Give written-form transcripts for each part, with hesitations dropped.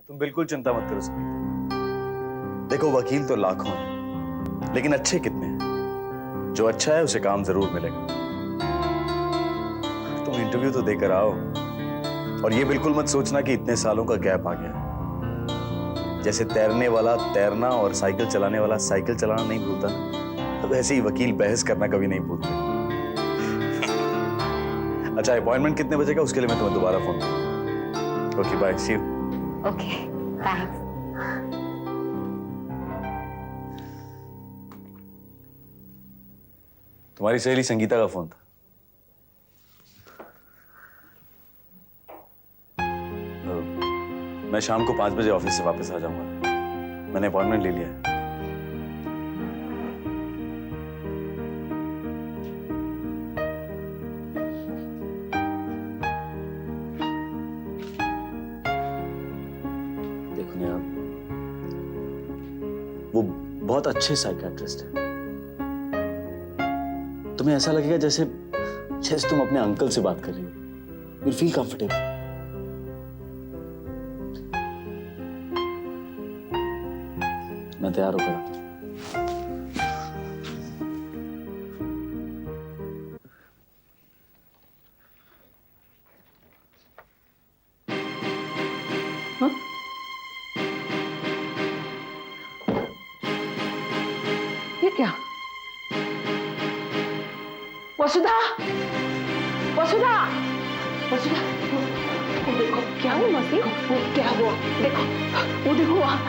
तुम बिल्कुल चिंता मत करो संगीता। देखो वकील तो लाखों हैं, लेकिन अच्छे कितने हैं? जो अच्छा है उसे काम जरूर मिलेगा। तुम इंटरव्यू तो देकर आओ, और ये बिल्कुल मत सोचना कि इतने सालों का गैप आ गया। जैसे तैरने वाला तैरना और साइकिल चलाने वाला साइकिल चलाना नहीं भूलता ना, तो वैसे ही वकील बहस करना कभी नहीं भूलते। अच्छा, अपॉइंटमेंट कितने बजे का, उसके लिए मैं तुम्हें दोबारा फोन करूंगा। Okay bye, see you. Okay, thanks. तुम्हारी सहेली संगीता का फोन था। मैं शाम को 5 बजे ऑफिस से वापस आ जाऊंगा। मैंने अपॉइंटमेंट ले लिया है। देखो नेहा, वो बहुत अच्छे साइकियाट्रिस्ट हैं। तुम्हें ऐसा लगेगा जैसे जैसे तुम अपने अंकल से बात कर रही हो। You feel comfortable. मैं तैयार होकर ये क्या? वसुधा, वसुधा, वसुधा, वो देखो क्या हुआ मौसी? वो क्या हुआ? देखो, वो देखो वहाँ।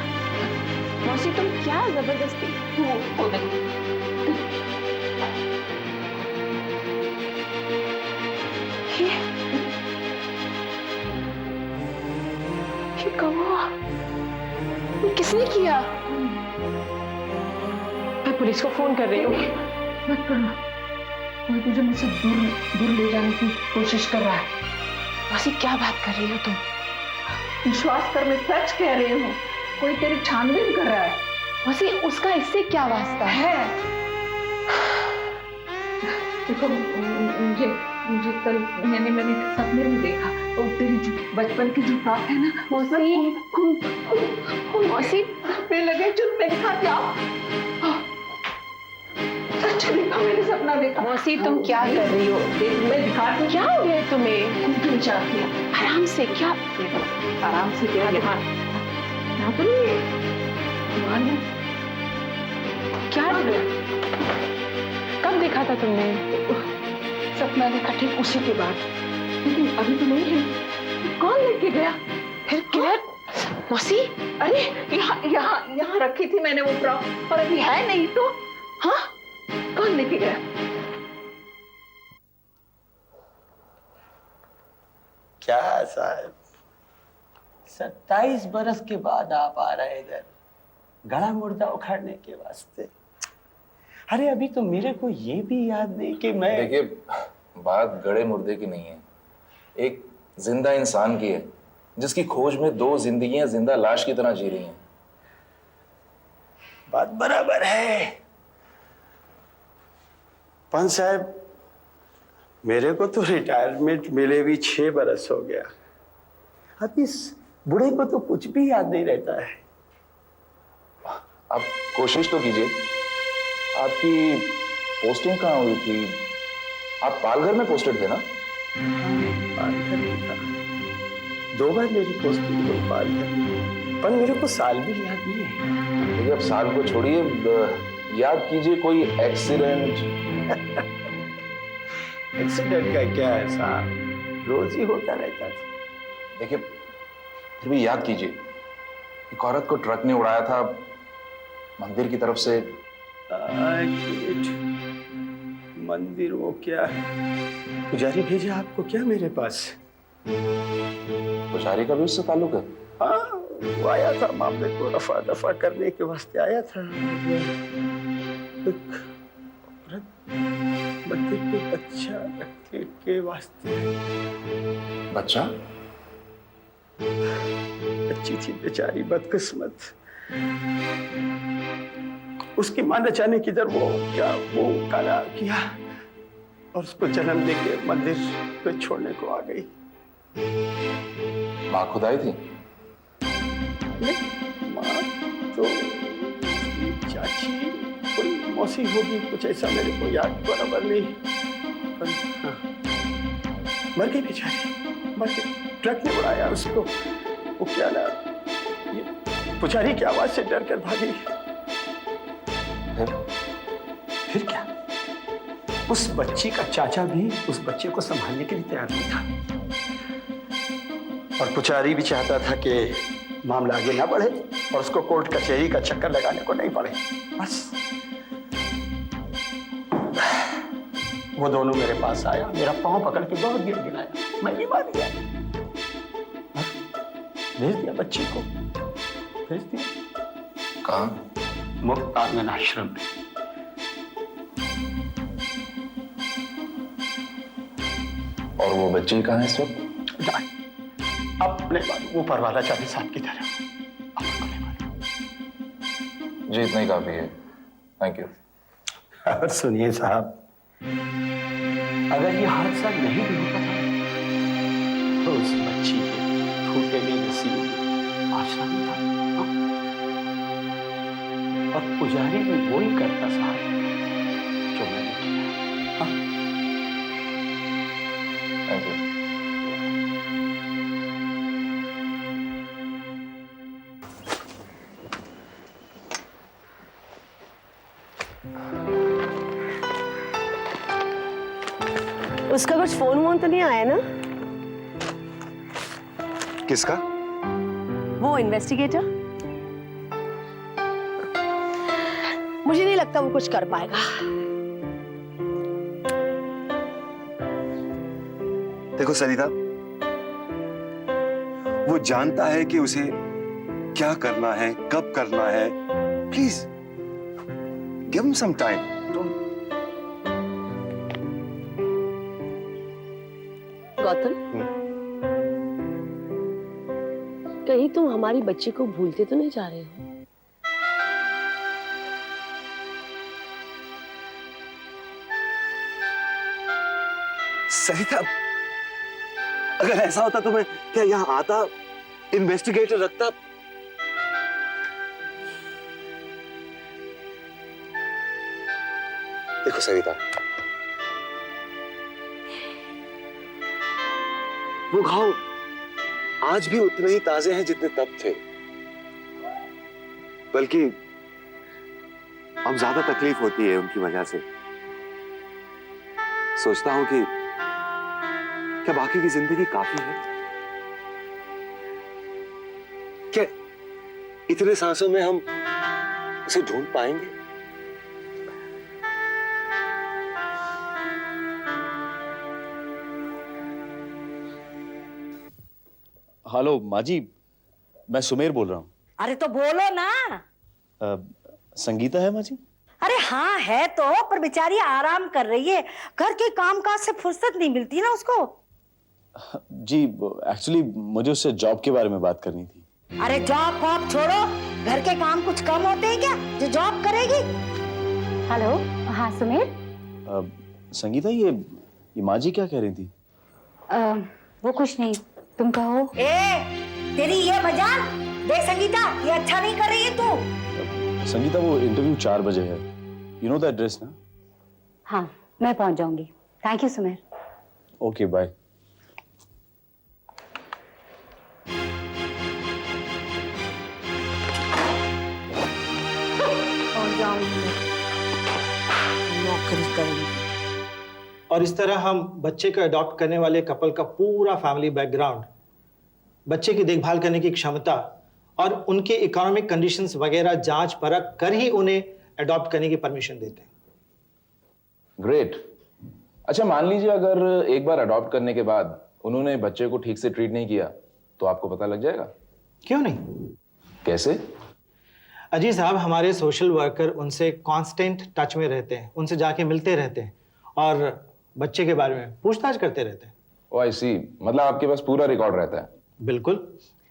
मौसी तुम क्या जबरदस्ती? वो देखो। ये कब हुआ? ये किसने किया? मैं पुलिस को फोन कर रही हूँ। मत करो, कोई तुझे मुझसे दूर दूर ले जाने की कोशिश कर रहा है। मौसी क्या बात कर रही हो तुम? विश्वास कर, मैं सच कह रही हूँ। कोई तेरी छानबीन कर रहा है। मौसी उसका इससे क्या वास्ता है? देखो मुझे कल मैंने सपने में देखा, और तेरी जो बचपन की जो फ्रॉक है ना, मौसी पे लगे चुन पे दिखा दिया। सच देखा, मैंने सपना देखा। मौसी तुम क्या कर रही हो? मैं दिखाती। क्या हो गया तुम्हें? क्यों चाहती है? आराम से। क्या आराम से? क्या यहाँ तो नहीं है? क्या कब देखा था तुमने? सपना देखा ठीक उसी के बाद, लेकिन अभी तो नहीं है। कौन लेके गया? फिर क्या? मौसी अरे यहाँ रखी थी मैंने वो फ्रॉक, और अभी है नहीं तो। हाँ, कौन लेके गया? क्या साहब, 27 बरस के बाद आप आ रहे इधर गला मुर्दा उखाड़ने के वास्ते। अरे अभी तो मेरे को ये भी याद नहीं कि मैं। देखिए, बात गड़े मुर्दे की नहीं है, एक जिंदा इंसान की है, जिसकी खोज में 2 जिंदगियां जिंदा लाश की तरह जी रही हैं। बात बराबर है पंच साहब, मेरे को तो रिटायरमेंट मिले भी 6 बरस हो गया। अब इस बूढ़े को तो कुछ भी याद नहीं रहता है। आप कोशिश तो कीजिए। आपकी पोस्टिंग कहाँ हुई थी? आप पालघर में पोस्टेड थे ना? पालघर में था, 2 बार मेरी पोस्टिंग हुई पालघर में, पर मेरे को साल भी याद नहीं है। देखिए, अब साल को छोड़िए, याद कीजिए कोई एक्सीडेंट। एक्सीडेंट का क्या है साहब, रोज ही होता रहता था। देखिए, फिर भी याद कीजिए, एक औरत को ट्रक ने उड़ाया था मंदिर की तरफ से। मंदिर वो क्या पुजारी भेजे आपको क्या मेरे पास? पुजारी का भी उससे ताल्लुक है? हाँ, वो आया था मामले को रफा दफा करने के वास्ते आया था। मंदिर पे बच्चा रखने के वास्ते। बच्चा? अच्छी थी बेचारी, बदकिस्मत। उसकी मां न जाने किधर वो काला किया, और उसको जन्म देके मंदिर पे छोड़ने को आ गई। मां खुदाई थी? निकले? माँ तो चाची कोई मौसी होगी, कुछ ऐसा मेरे को याद बराबर नहीं। पर हाँ, मर गई बेचारी, मर गई। ट्रक ने उड़ाया उसको। वो क्या ना, ये पुजारी की आवाज से डर कर भागी। फिर क्या, उस बच्ची का चाचा भी उस बच्चे को संभालने के लिए तैयार नहीं था, और पुजारी भी चाहता था कि मामला आगे ना बढ़े और उसको कोर्ट कचहरी का चक्कर लगाने को नहीं पड़े। बस वो दोनों मेरे पास आया, मेरा पांव पकड़ के बहुत गिर गिराया, मैं भी मान गया। भेज दिया बच्ची को, भेज दिया। कहाँ? मुक्त आंगन आश्रम में। और वो बच्ची कहाँ है इस वक्त? अपने ऊपर वाला चाबी साहब की तरह, आपको नहीं मालूम। जी इतना ही काफी है, थैंक यू। और सुनिए साहब, अगर ये हादसा नहीं भी होता था तो उस बच्ची के फूटे हुए नसीब में आशा नहीं था। और पुजारी भी वही करता साहब जो मैंने किया। Thank you. उसका कुछ फोन वोन तो नहीं आया ना? किसका? वो इन्वेस्टिगेटर। मुझे नहीं लगता वो कुछ कर पाएगा। देखो सरिता, वो जानता है कि उसे क्या करना है, कब करना है। Please give him some time. Gautam, कहीं तुम हमारी बच्ची को भूलते तो नहीं जा रहे हो? सरिता, अगर ऐसा होता तो मैं क्या यहां आता, इन्वेस्टिगेटर रखता? देखो सरिता, वो घाव आज भी उतने ही ताजे हैं जितने तब थे, बल्कि अब ज्यादा तकलीफ होती है उनकी वजह से। सोचता हूं कि क्या बाकी की जिंदगी काफी है? क्या इतने सांसों में हम उसे ढूंढ पाएंगे? हेलो माँ जी, मैं सुमेर बोल रहा हूँ। अरे तो बोलो ना। संगीता है माँ जी? अरे हाँ है तो, पर बेचारी आराम कर रही है, घर के कामकाज से फुर्सत नहीं मिलती ना उसको। जी एक्चुअली मुझे उससे जॉब के बारे में बात करनी थी। अरे जॉब वॉब छोड़ो, घर के काम कुछ कम होते हैं क्या जो जॉब करेगी? हेलो, हाँ सुमेर। संगीता, ये माँ जी क्या कह रही थी? वो कुछ नहीं, तुम कहो। ए, तेरी ये मजाक देख संगीता, ये अच्छा नहीं कर रही है तू। संगीता, वो इंटरव्यू 4 बजे है, यू नो द एड्रेस ना? हाँ, मैं पहुंच जाऊंगी। Thank you Sumer. Okay bye. नौकरी करेंगी। और इस तरह हम बच्चे को अडॉप्ट करने वाले कपल का पूरा फैमिली बैकग्राउंड, बच्चे की देखभाल करने की क्षमता और उनके इकोनॉमिक कंडीशंस वगैरह जांच परख कर ही उन्हें अडॉप्ट करने की परमिशन देते हैं। ग्रेट। अच्छा मान लीजिए अगर एक बार अडॉप्ट करने के बाद उन्होंने बच्चे को ठीक से ट्रीट नहीं किया तो आपको पता लग जाएगा? क्यों नहीं? कैसे? अजीज साहब, हमारे सोशल वर्कर उनसे कांस्टेंट टच में रहते हैं, उनसे जाके मिलते रहते हैं और बच्चे के बारे में पूछताछ करते रहते हैं। ओ आई सी, मतलब आपके पास पूरा रिकॉर्ड रहता है? बिल्कुल,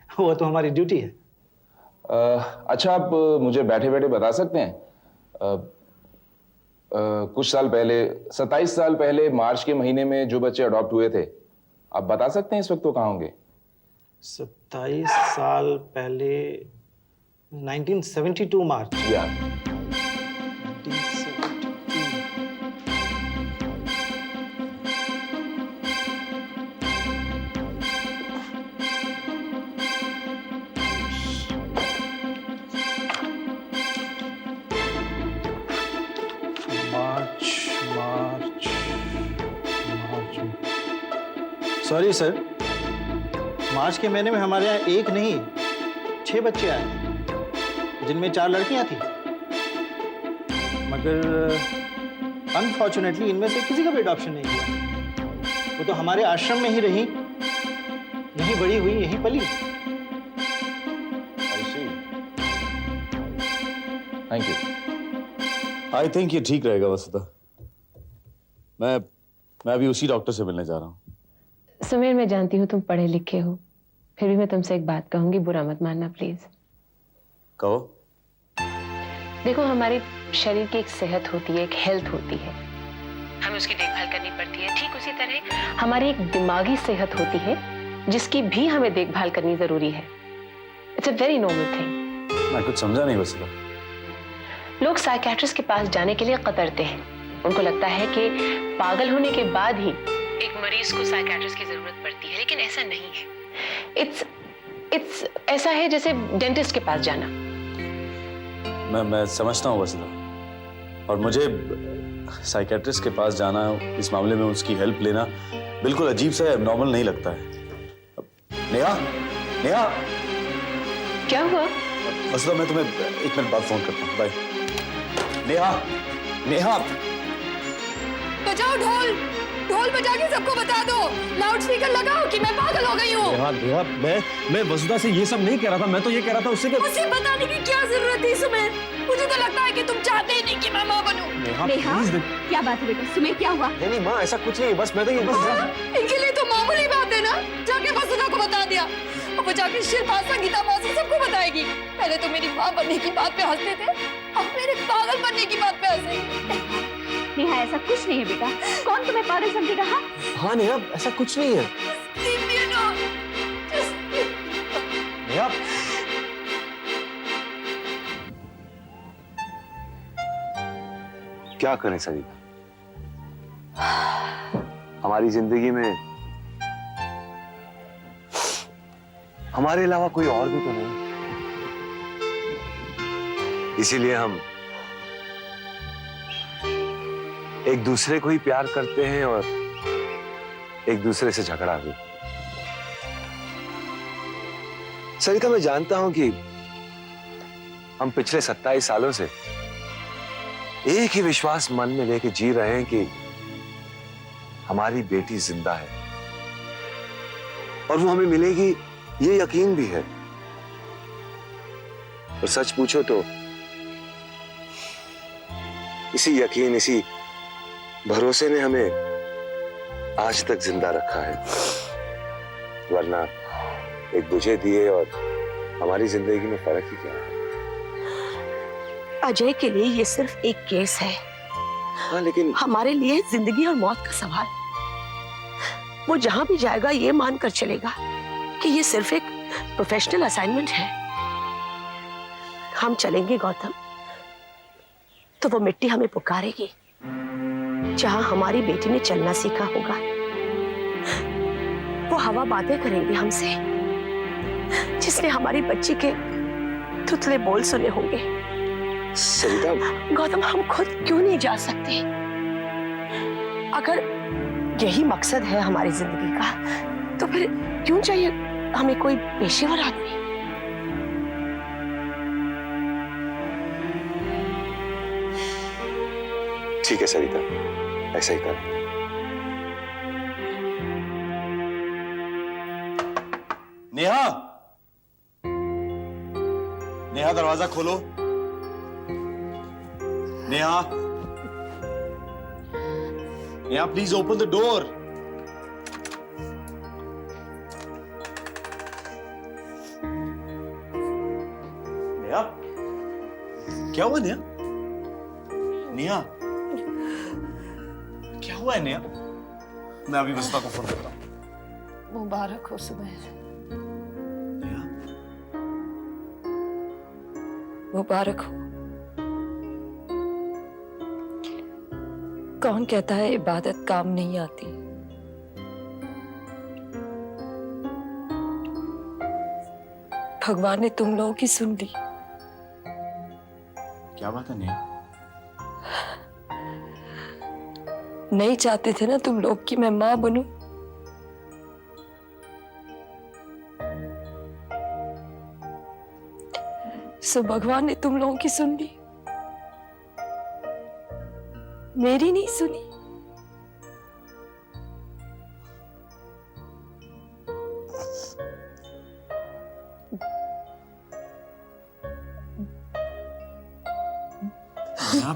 वो तो हमारी ड्यूटी है। अच्छा, आप मुझे बैठे बैठे बता सकते हैं कुछ साल पहले, 27 साल पहले मार्च के महीने में जो बच्चे अडॉप्ट हुए थे, आप बता सकते हैं इस वक्त वो कहाँ होंगे? 27 साल पहले 1972 मार्च। या 1972। मार्च मार्च मार्च। सॉरी सर, मार्च के महीने में हमारे यहाँ एक नहीं 6 बच्चे आए, जिनमें 4 लड़कियां थी, मगर अनफॉर्चुनेटली इनमें से किसी का भी अडॉप्शन नहीं हुआ। वो तो हमारे आश्रम में ही रही, यहीं बड़ी हुई, यहीं पली। Thank you. आई थिंक ये ठीक रहेगा वसुधा। मैं अभी उसी डॉक्टर से मिलने जा रहा हूँ। सुमेर, मैं जानती हूँ तुम पढ़े लिखे हो, फिर भी मैं तुमसे एक बात कहूंगी, बुरा मत मानना प्लीज। कहो। देखो, हमारे शरीर की एक सेहत होती है, एक हेल्थ होती है, हमें उसकी देखभाल करनी पड़ती है। ठीक उसी तरह हमारी एक दिमागी सेहत होती है, जिसकी भी हमें देखभाल करनी जरूरी है। It's a very normal thing. मैं कुछ समझा नहीं वसुधा। लोग साइकियाट्रिस्ट के पास जाने के लिए कतरते हैं। उनको लगता है कि पागल होने के बाद ही एक मरीज को साइकियाट्रिस्ट की जरूरत पड़ती है, लेकिन ऐसा नहीं है। इट्स ऐसा है जैसे डेंटिस्ट के पास जाना। मैं समझता हूँ वसुधा, और मुझे साइकियाट्रिस्ट के पास जाना, इस मामले में उसकी हेल्प लेना बिल्कुल अजीब सा एबनॉर्मल नहीं लगता है। नेहा, नेहा। क्या हुआ? वसुधा, मैं तुम्हें 1 मिनट बाद फोन करता हूँ। बाय। नेहा, नेहा। बजाओ ढोल, ढोल बजा के सबको बता दो, लाउड स्पीकर लगाओ कि मैं पागल हो गई हूँ। नेहा, मैं वसुधा से ये सब नहीं कह रहा था। मैं तो ये कह रहा था उससे कि मुझे बताने की क्या जरूरत थी सुमेर? मुझे तो लगता है कि तुम चाहते ही नहीं कि मैं माँ बनूं। नेहा, क्या बात है बेटा? सुमेर, क्या हुआ? नहीं माँ, ऐसा कुछ नहीं। बस मैं तो ये इनके लिए तो मामूली बात है ना। जाके वसुधा को बता दिया, अब वो जाके शिल्पा, संगीता, मौसी सबको बताएगी। पहले तो मेरी माँ बनने की बात पे हंसते थे, अब मेरे पागल बनने की बात पे हंसेंगे। नेहा, ऐसा कुछ नहीं है बेटा। कौन तुम्हें पागल समझेगा? हाँ नेहा, ऐसा कुछ नहीं है। नेहा, क्या करें सरिता? हमारी जिंदगी में हमारे अलावा कोई और भी तो नहीं, इसीलिए हम एक दूसरे को ही प्यार करते हैं और एक दूसरे से झगड़ा भी। सरिता, मैं जानता हूं कि हम पिछले 27 सालों से एक ही विश्वास मन में लेके जी रहे हैं कि हमारी बेटी जिंदा है और वो हमें मिलेगी, ये यकीन भी है। और सच पूछो तो इसी यकीन, इसी भरोसे ने हमें आज तक जिंदा रखा है, वरना एक बुझे दिए और हमारी जिंदगी में फर्क ही क्या है? अजय के लिए ये सिर्फ एक केस है। हाँ, लेकिन हमारे लिए जिंदगी और मौत का सवाल। वो जहां भी जाएगा ये मानकर चलेगा कि ये सिर्फ एक प्रोफेशनल असाइनमेंट है। हम चलेंगे गौतम, तो वो मिट्टी हमें पुकारेगी जहां हमारी बेटी ने चलना सीखा होगा। वो हवा बातें करेंगे हमसे, जिसने हमारी बच्ची के तुतले बोल सुने होंगे। सरिता, गौतम, हम खुद क्यों नहीं जा सकते? अगर यही मकसद है हमारी जिंदगी का, तो फिर क्यों चाहिए हमें कोई पेशेवर आदमी? ठीक है सरिता, ऐसा ही कर। नेहा, नेहा, दरवाजा खोलो। Neha, Neha, please open the door. Neha, क्या हुआ नेहा? नेहा, क्या हुआ है नेहा? मैं अभी वसुधा को फोन करता हूँ। मुबारक हो सुमेर। नेहा, मुबारक हो। कौन कहता है इबादत काम नहीं आती? भगवान ने तुम लोगों की सुन ली। क्या बात है नेहा? नहीं चाहते थे ना तुम लोग कि मैं मां बनूं? सो भगवान ने तुम लोगों की सुन ली, मेरी नहीं सुनी। नेहा,